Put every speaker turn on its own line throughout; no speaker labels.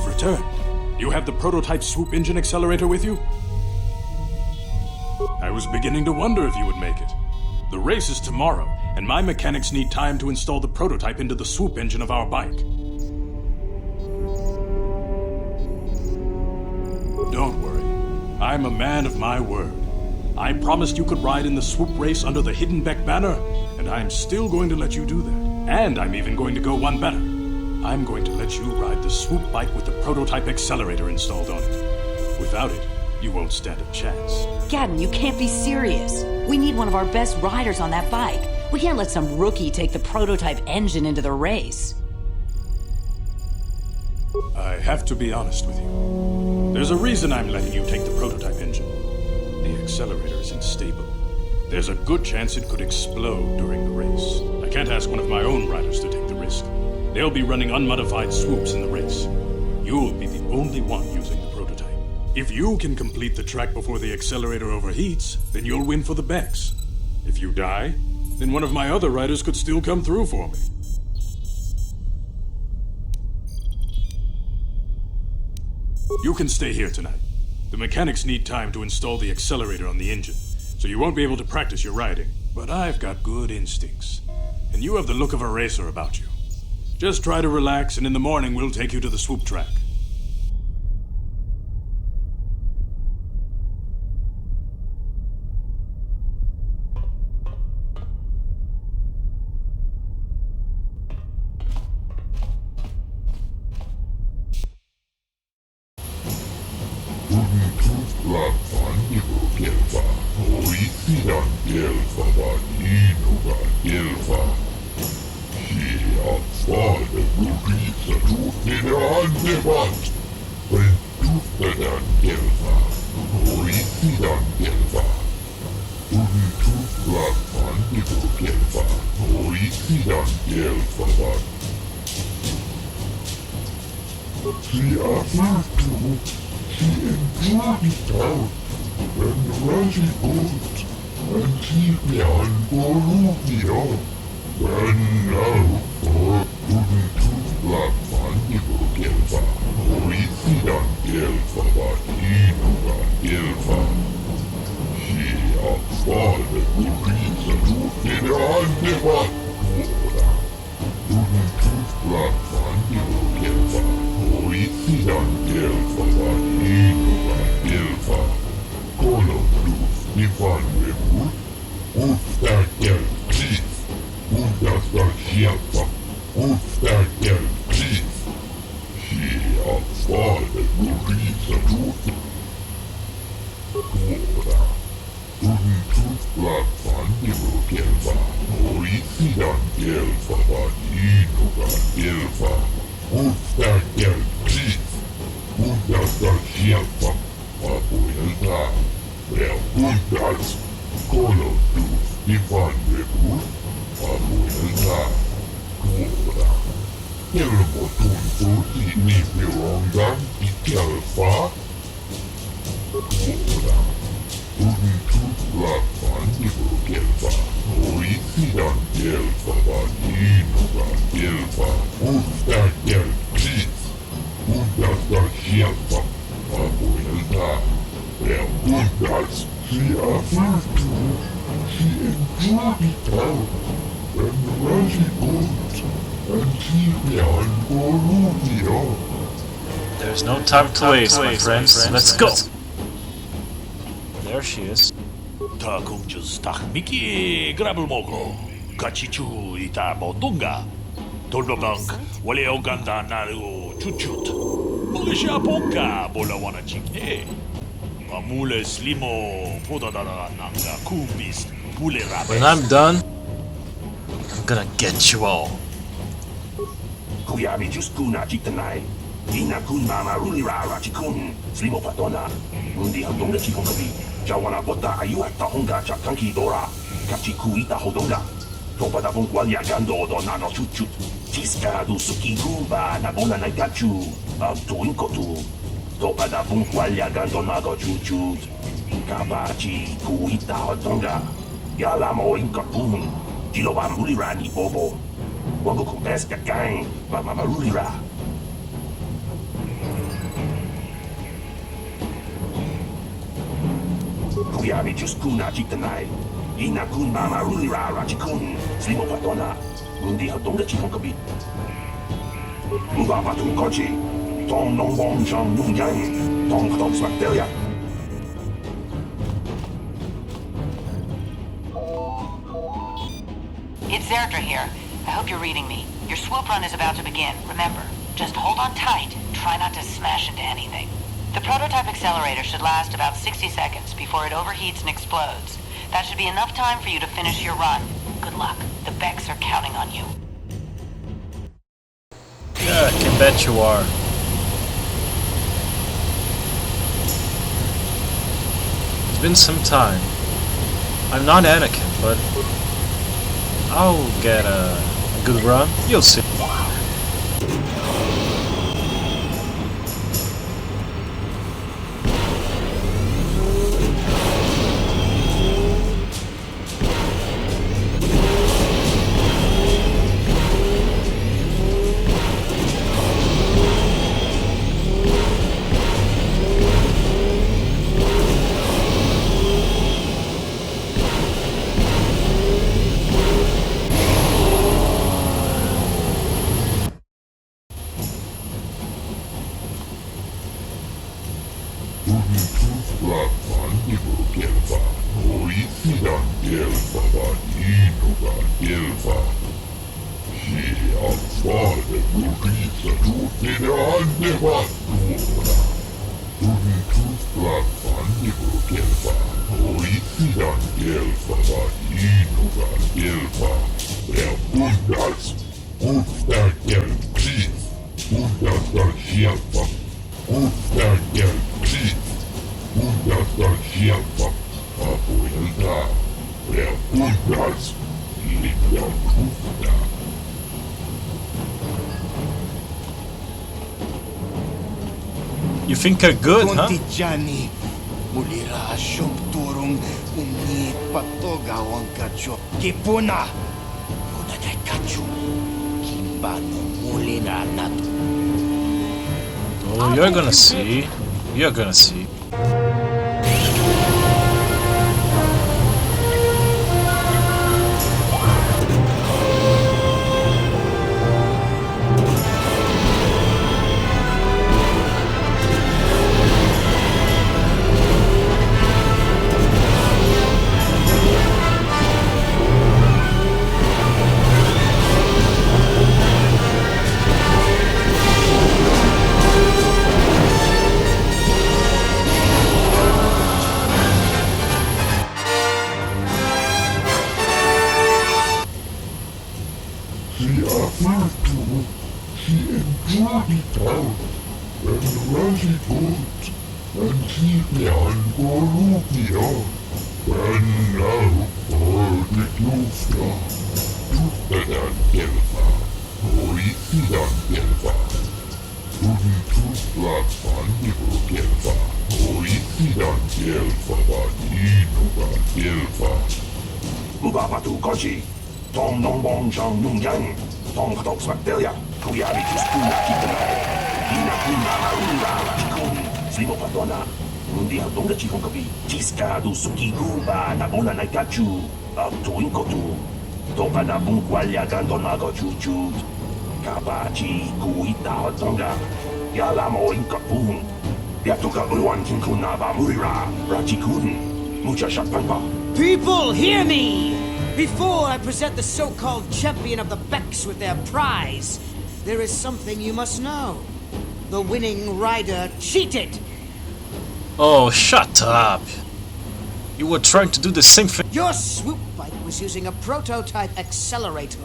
have returned. You have the prototype Swoop engine accelerator with you? I was beginning to wonder if you would make it. The race is tomorrow, and my mechanics need time to install the prototype into the Swoop engine of our bike. Don't worry. I'm a man of my word. I promised you could ride in the Swoop race under the Hidden Beck banner, and I'm still going to let you do that. And I'm even going to go one better. I'm going to let you ride the Swoop bike with the prototype accelerator installed on it. Without it, you won't stand a chance.
Gaden, you can't be serious. We need one of our best riders on that bike. We can't let some rookie take the prototype engine into the race.
I have to be honest with you. There's a reason I'm letting you take the prototype engine. The accelerator is unstable. There's a good chance it could explode during the race. I can't ask one of my own riders to take the risk. They'll be running unmodified Swoops in the race. You'll be the only one using the prototype. If you can complete the track before the accelerator overheats, then you'll win for the Becks. If you die, then one of my other riders could still come through for me. You can stay here tonight. The mechanics need time to install the accelerator on the engine, so you won't be able to practice your riding. But I've got good instincts, and you have the look of a racer about you. Just try to relax, and in the morning we'll take you to the Swoop track.
There's no time to waste, my friends. Let's go! There she is.
다 공주스 딱 미끼 그라블 모고 같이 주이다 모동가 돌로방크 원래 오간다 나르고 추추트 먹으시아 본가 몰라와나 징해 아물레 슬리모 보다다라 남가 쿠비스 불레라베
When I'm done, I'm gonna get you all.
구야비 주스쿠나 직드나이 이나군 마마룰리라라 지군 슬리모 파토나 문디 한동네 지군거비 자와나 보다 아유았다 홍가 작강키 도라 같이 구이다 호동가 Topa da bunqualia gando do nano chuchut. Tisca do suki gumba na bona na gachu. Tu inkotu. Topa da bunqualia gando nago chuchut. Kabachi kuita hotonga. Yalamo inkapun. Jilo bambulira ni bobo. Wango kumbesca gang. Mamarulira. Kuyabi juskuna chitanai. Ina kun mama rulira rachikun. Slimo patona. Mundi hotonga chikonkabit. Uba patu kochi. Tong nong bong chong nung yang. Tong tong Bastilla.
It's Zerdra here. I hope you're reading me. Your swoop run is about to begin. Remember, just hold on tight. Try not to smash into anything. The prototype accelerator should last about 60 seconds before it overheats and explodes. That should be enough time for you to finish your run. Good luck. The Becks are counting on you.
Yeah, I can bet you are. It's been some time. I'm not Anakin, but I'll get a good run. You'll see. You think you're good, huh?
Kontijani, mulira turung uni patoga wangkacho kipuna. Unaday kachu, kimbano mulina natu.
Oh, you're gonna see. You're gonna see.
Ubapatu Kochi, Tom Nong Bong Chong Nung Yang, Tom Tong Bastilla, Kuyabi Juskuna Chitanai, Ina Kuna Marula Chikun, Slimo Patona, Mundi Hotonga Chikonkabi, Tisca do Suki Gumba, Nabona Naikachu, Tu Inkotu, Topa da Bunqualia Gandonago Chuchut, Kabachi Kuita Hotonga, Yalamo Inkapun, Yatuka Uwan Kinkunaba Murira, Rachikun, Mucha Shapampa.
People, hear me! Before I present the so-called champion of the Becks with their prize, there is something you must know. The winning rider cheated!
Oh, shut up! You were trying to do the same thing.
Your swoop bike was using a prototype accelerator.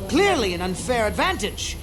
Clearly an unfair advantage.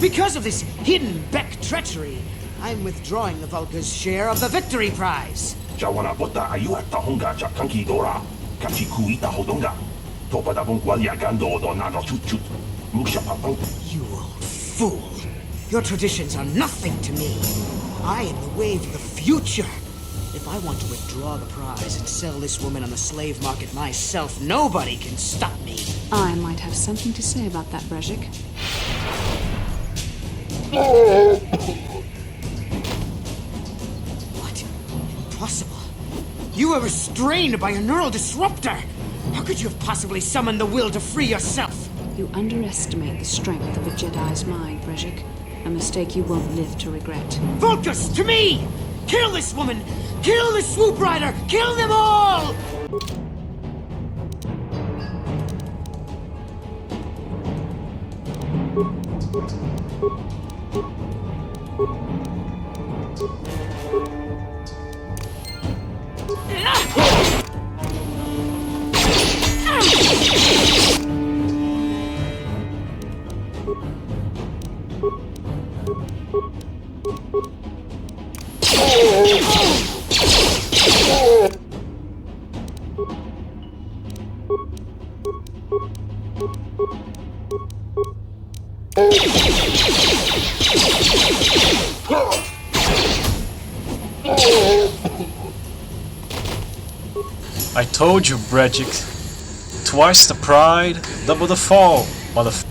Because of this hidden Beck treachery, I'm withdrawing the Vulca's share of the victory prize.
Jawana bota ayuata honga cha kanki dora, kachi kuita hodonga. Topadabong kwaliagando do nano chut-chut. Mukshapapaw.
You old fool. Your traditions are nothing to me. I am the wave of the future. If I want to withdraw the prize and sell this woman on the slave market myself, nobody can stop me.
I might have something to say about that, Brejik.
What? Impossible. You were restrained by a neural disruptor. How could you have possibly summoned the will to free yourself?
You underestimate the strength of a Jedi's mind, Brejik. A mistake you won't live to regret.
Vulcus, to me! Kill this woman! Kill the Swoop Rider! Kill them all!
I told you, Brejik. Twice the pride, double the fall, motherfucker.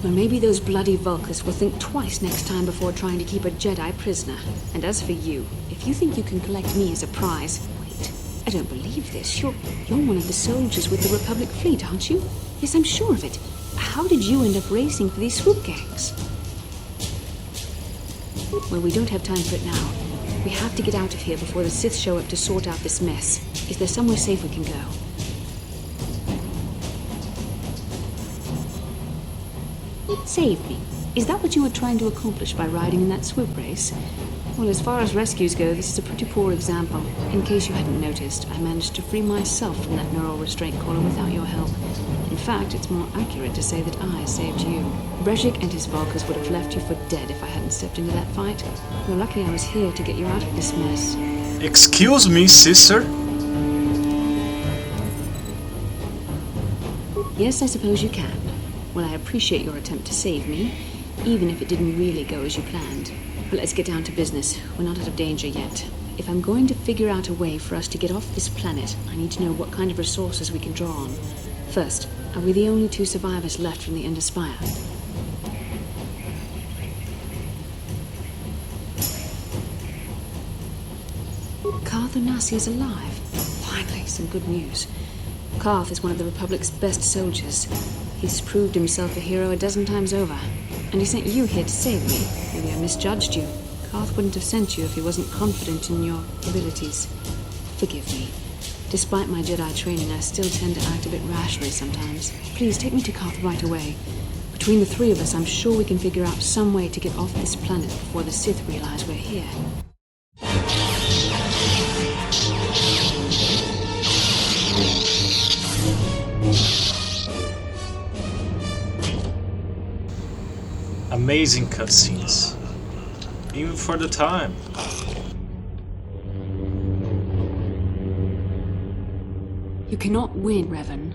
Well, maybe those bloody Vulcans will think twice next time before trying to keep a Jedi prisoner. And as for you, if you think you can collect me as a prize... Wait, I don't believe this. You're one of the soldiers with the Republic fleet, aren't you? Yes, I'm sure of it. How did you end up racing for these swoop gangs? Well, we don't have time for it now. We have to get out of here before the Sith show up to sort out this mess. Is there somewhere safe we can go? Save me. Is that what you were trying to accomplish by riding in that swoop race? Well, as far as rescues go, this is a pretty poor example. In case you hadn't noticed, I managed to free myself from that neural restraint collar without your help. In fact, it's more accurate to say that I saved you. Brejik and his Vulcans would have left you for dead if I hadn't stepped into that fight. You're lucky I was here to get you out of this mess.
Excuse me, sister?
Yes, I suppose you can. Well, I appreciate your attempt to save me, even if it didn't really go as you planned. But let's get down to business. We're not out of danger yet. If I'm going to figure out a way for us to get off this planet, I need to know what kind of resources we can draw on. First, are we the only two survivors left from the Ender Spire? Carth is alive. Finally, some good news. Carth is one of the Republic's best soldiers. He's proved himself a hero a dozen times over. And he sent you here to save me. Maybe I misjudged you. Carth wouldn't have sent you if he wasn't confident in your abilities. Forgive me. Despite my Jedi training, I still tend to act a bit rashly sometimes. Please, take me to Carth right away. Between the three of us, I'm sure we can figure out some way to get off this planet before the Sith realize we're here.
Amazing cutscenes. Even for the time.
You cannot win, Revan.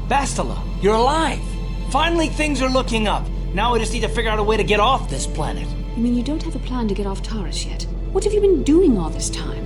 Bastilla, you're alive! Finally, things are looking up. Now we just need to figure out a way to get off this planet.
You mean you don't have a plan to get off Taris yet? What have you been doing all this time?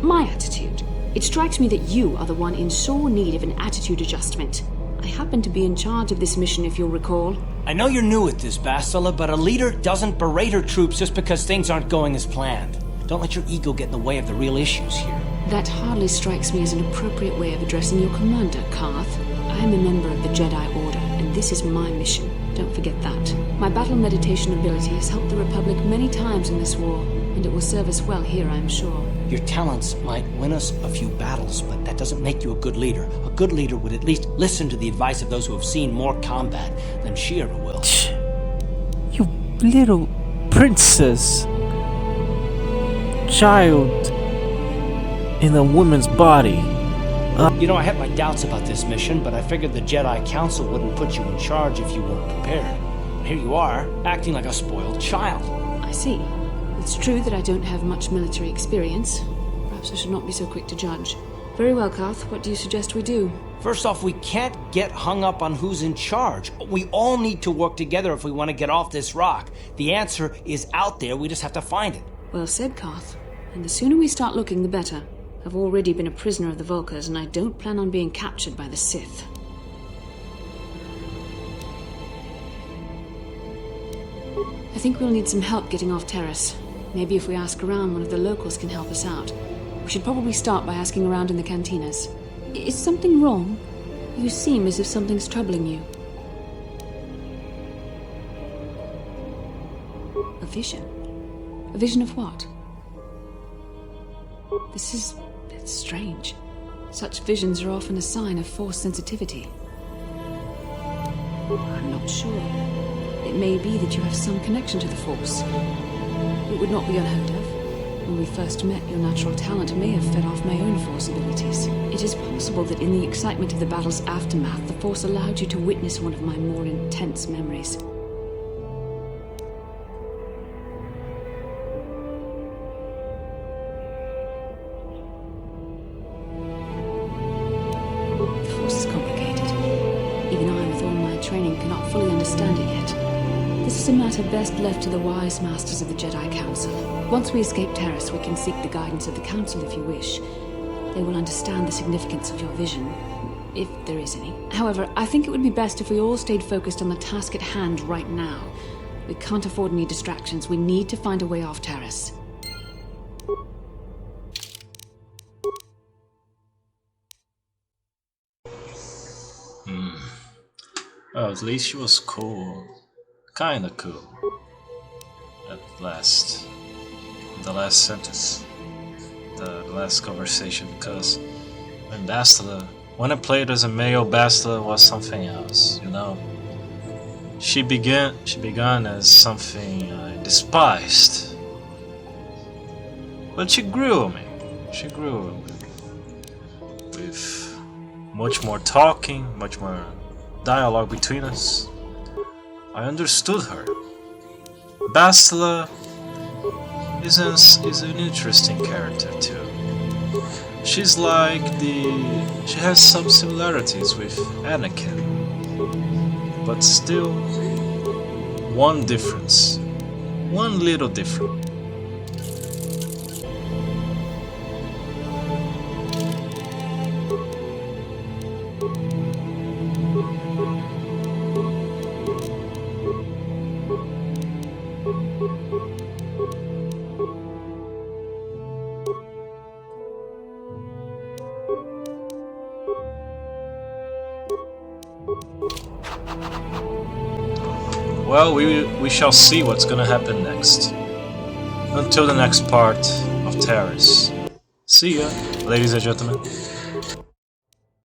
My attitude. It strikes me that you are the one in sore need of an attitude adjustment. I happen to be in charge of this mission, if you'll recall.
I know you're new at this, Bastilla, but a leader doesn't berate her troops just because things aren't going as planned. Don't let your ego get in the way of the real issues here.
That hardly strikes me as an appropriate way of addressing your commander, Carth. I am a member of the Jedi Order, and this is my mission. Don't forget that. My battle meditation ability has helped the Republic many times in this war, and it will serve us well here, I'm sure.
Your talents might win us a few battles, but that doesn't make you a good leader. A good leader would at least listen to the advice of those who have seen more combat than she ever will.
You little princess. Child in a woman's body.
You know, I had my doubts about this mission, but I figured the Jedi Council wouldn't put you in charge if you weren't prepared. And here you are, acting like a spoiled child.
I see. It's true that I don't have much military experience. Perhaps I should not be so quick to judge. Very well, Carth. What do you suggest we do?
First off, we can't get hung up on who's in charge. We all need to work together if we want to get off this rock. The answer is out there, we just have to find it.
Well said, Carth. And the sooner we start looking, the better. I've already been a prisoner of the Vulkars, and I don't plan on being captured by the Sith. I think we'll need some help getting off Taris. Maybe if we ask around, one of the locals can help us out. We should probably start by asking around in the cantinas. Is something wrong? You seem as if something's troubling you. A vision? A vision of what? It's strange. Such visions are often a sign of Force sensitivity. I'm not sure. It may be that you have some connection to the Force. It would not be unheard of. When we first met, your natural talent may have fed off my own Force abilities. It is possible that in the excitement of the battle's aftermath, the Force allowed you to witness one of my more intense memories. The Force is complicated. Even I, with all my training, cannot fully understand it yet. This is a matter best left to the wise masters of the Jedi Council. Once we escape Taris, we can seek the guidance of the Council if you wish. They will understand the significance of your vision, if there is any. However, I think it would be best if we all stayed focused on the task at hand right now. We can't afford any distractions. We need to find a way off Taris.
Well, at least she was cool. Kinda cool. At last. The last sentence. The last conversation, because when I played as a male, Bastilla was something else, you know. She began as something I despised. But she grew on me. She grew with much more talking, much more dialogue between us. I understood her. Bastilla is an interesting character too. She has some similarities with Anakin, but still one difference, one little difference. Well, we shall see what's gonna happen next. Until the next part of Taris. See ya, ladies and gentlemen.